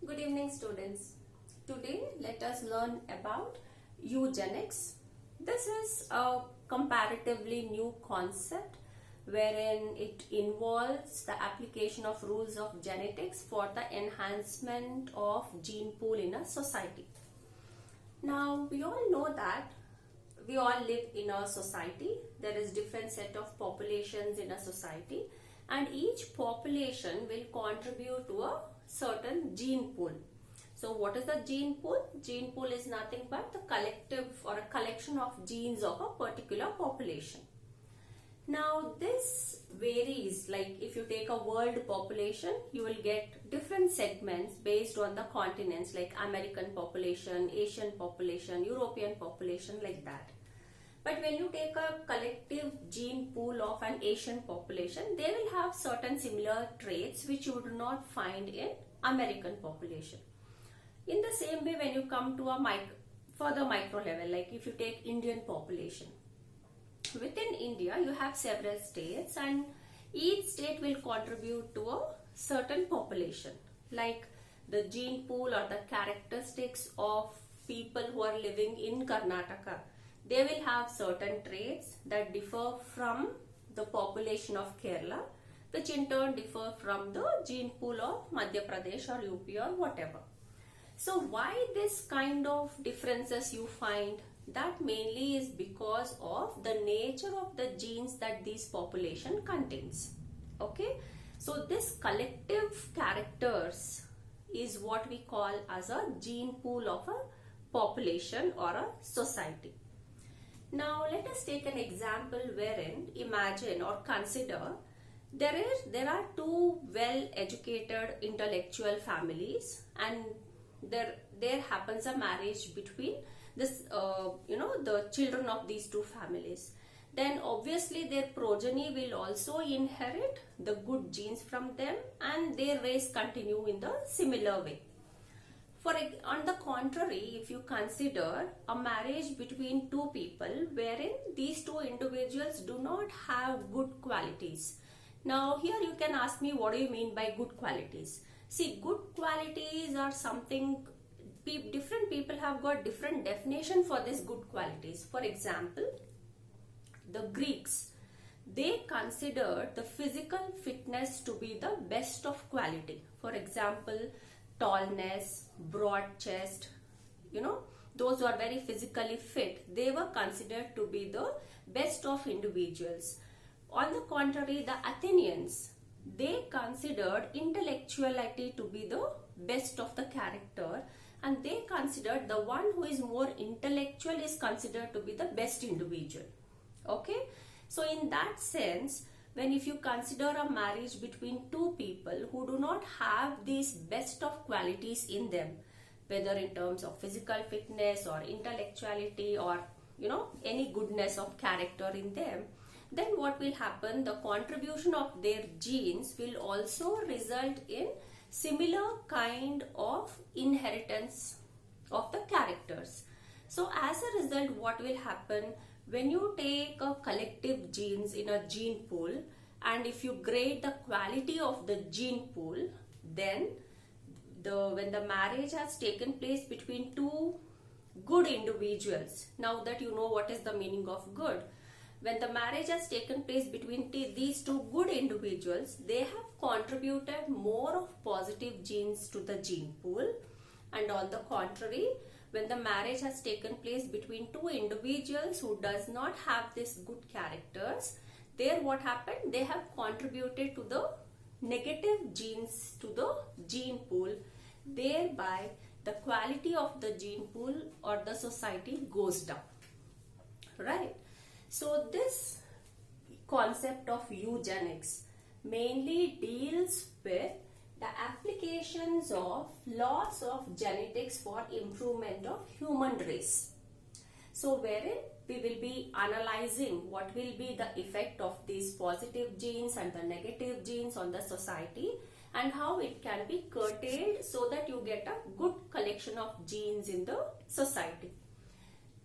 Good evening, students. Today, let us learn about eugenics. This is a comparatively new concept wherein it involves the application of rules of genetics for the enhancement of gene pool in a society. Now, we all know that we all live in a society. There is different set of populations in a society, and each population will contribute to a certain gene pool. So what is the gene pool? Gene pool is nothing but the collective or a collection of genes of a particular population. Now this varies, like if you take a world population, you will get different segments based on the continents, like American population, Asian population, European population, like that. But when you take a collective gene pool of an Asian population, they will have certain similar traits which you would not find in American population. In the same way, when you come to a further micro level, like if you take Indian population, within India you have several states and each state will contribute to a certain population. Like the gene pool or the characteristics of people who are living in Karnataka, they will have certain traits that differ from the population of Kerala, which in turn differ from the gene pool of Madhya Pradesh or UP or whatever. So why this kind of differences you find? That mainly is because of the nature of the genes that this population contains. Okay, so this collective characters is what we call as a gene pool of a population or a society. Now let us take an example wherein imagine or consider there are two well educated intellectual families, and there happens a marriage between this the children of these two families. Then obviously their progeny will also inherit the good genes from them and their race continue in the similar way. On the contrary, if you consider a marriage between two people wherein these two individuals do not have good qualities. Now here you can ask me, what do you mean by good qualities? See, good qualities are something different people have got different definition for these good qualities. For example, the Greeks, they considered the physical fitness to be the best of quality. For example, tallness, broad chest, those who are very physically fit, they were considered to be the best of individuals. On the contrary, the Athenians, they considered intellectuality to be the best of the character, and they considered the one who is more intellectual is considered to be the best individual. Okay, so in that sense, if you consider a marriage between two people who do not have these best of qualities in them, whether in terms of physical fitness or intellectuality or any goodness of character in them, then what will happen? The contribution of their genes will also result in similar kind of inheritance of the characters. So as a result, what will happen when you take a collective genes in a gene pool, and if you grade the quality of the gene pool, then when the marriage has taken place between two good individuals, now that you know what is the meaning of good, when the marriage has taken place between these two good individuals, they have contributed more of positive genes to the gene pool. And on the contrary, when the marriage has taken place between two individuals who does not have these good characters, there what happened? They have contributed to the negative genes to the gene pool. Thereby, the quality of the gene pool or the society goes down. Right? So this concept of eugenics mainly deals with the applications of laws of genetics for improvement of human race. So wherein we will be analyzing what will be the effect of these positive genes and the negative genes on the society and how it can be curtailed so that you get a good collection of genes in the society.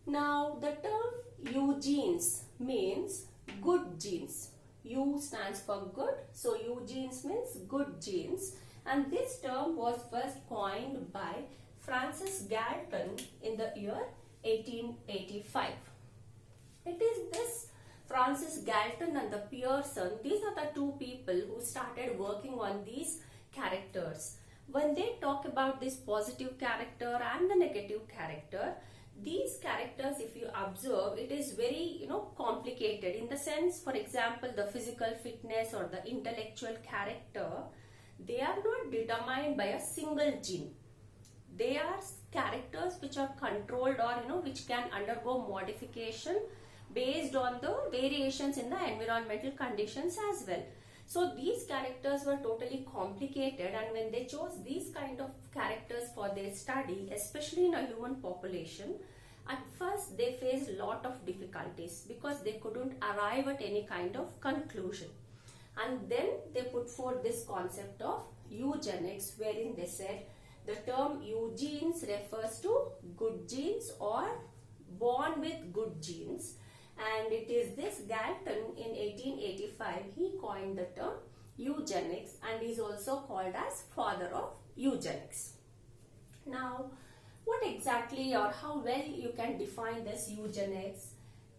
Now the term eugenes means good genes. U stands for good, so eugenes means good genes, and this term was first coined by Francis Galton in the year 1885. It is this Francis Galton and the Pearson, these are the two people who started working on these characters. When they talk about this positive character and the negative character, these characters, if you observe, it is very complicated in the sense, for example, the physical fitness or the intellectual character, they are not determined by a single gene. They are characters which are controlled or which can undergo modification based on the variations in the environmental conditions as well. So these characters were totally complicated, and when they chose these kind of characters for their study, especially in a human population, at first they faced a lot of difficulties because they couldn't arrive at any kind of conclusion. And then they put forth this concept of eugenics, wherein they said the term eugenes refers to good genes or born with good genes. And it is this Galton in 1885, he coined the term eugenics and is also called as father of eugenics. Now, what exactly or how well you can define this eugenics?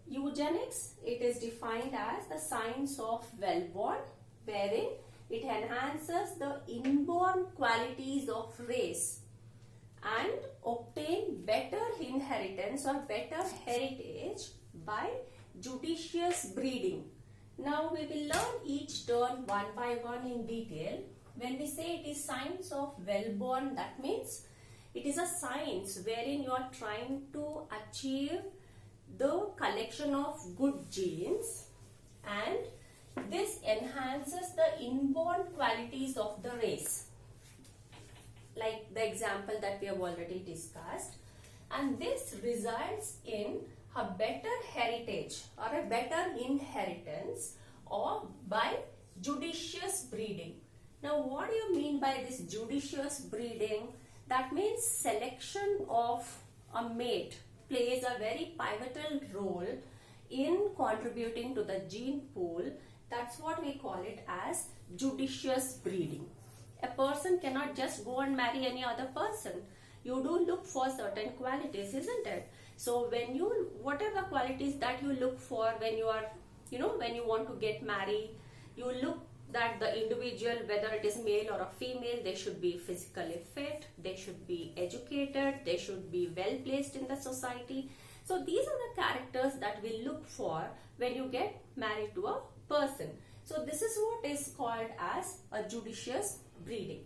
Eugenics, it is defined as the science of well-born, wherein it enhances the inborn qualities of race and obtain better inheritance or better heritage by judicious breeding. Now we will learn each term one by one in detail. When we say it is science of well-born, that means it is a science wherein you are trying to achieve the collection of good genes, and this enhances the inborn qualities of the race, like the example that we have already discussed, and this results in a better heritage or a better inheritance or by judicious breeding. Now what do you mean by this judicious breeding? That means selection of a mate plays a very pivotal role in contributing to the gene pool. That's what we call it as judicious breeding. A person cannot just go and marry any other person. You do look for certain qualities, isn't it? So what are the qualities that you look for when you are, when you want to get married? You look that the individual, whether it is male or a female, they should be physically fit, they should be educated, they should be well placed in the society. So these are the characters that we look for when you get married to a person. So this is what is called as a judicious breeding.